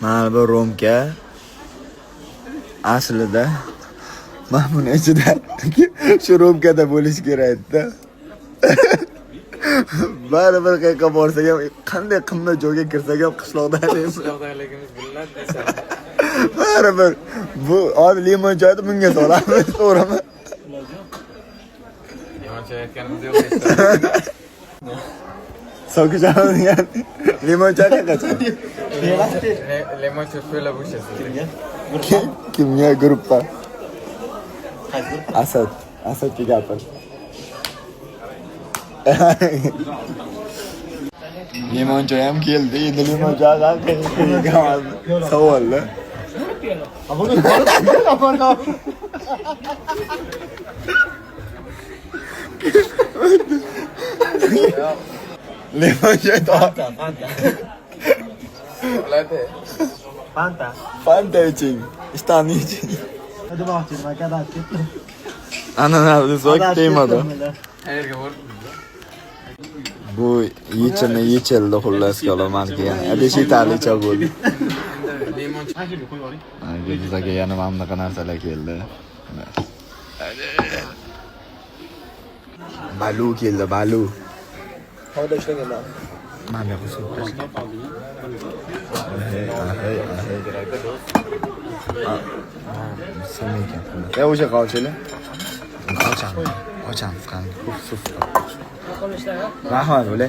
Mana bu romka. Aslida mana buni ichida shu romkada bo'lish kerak edi. Baribir qayerga borsak ham, qanday qimmat joyga kirsak ham qishloqdaligimiz biladi desam. Baribir bu hozir limon choyni bunga solamiz, to'g'rimi? Limon choy aytganimiz yo'q. So'kishamiz limon choyga qachon? Limon choy to'la bo'shasiz. Kimga gruppa? Asadga gapir. Limon choy ham keldi. Endi limon choy ham savollar. Limon choy Fanta iching. İştahını iching. Hadi bakayım, makara ketdim. Ananavni so'k tegmadi. Qayerga boribsiz? Bu yechildi xullas kalaman keyin. Adish italicha bo'ldi. Limon choy qo'yib yuboring. Bizga yana mana bunaqa narsalar keldi. Balu keldi, balu. Hozir ishlaganman. Mana bu super. Samekan. Ya o'sha qolchilar. Ochamiz qani. Suf. Rahmat bo'le.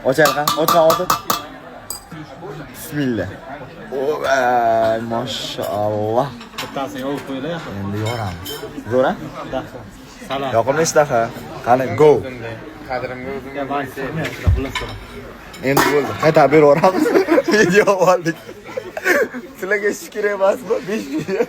Ochar hozir. Bismillah. Voy, mashallah. Bittasini olib qo'ylar. Endi yoramiz. Zo'ra? Salom. Yoqimli ishtaha. Qani, go. Qadrimga o'zimga Endi bo'ldi. Qayta beraveramiz. Video oldik. Sizlarga shukr emasmi? 5 video.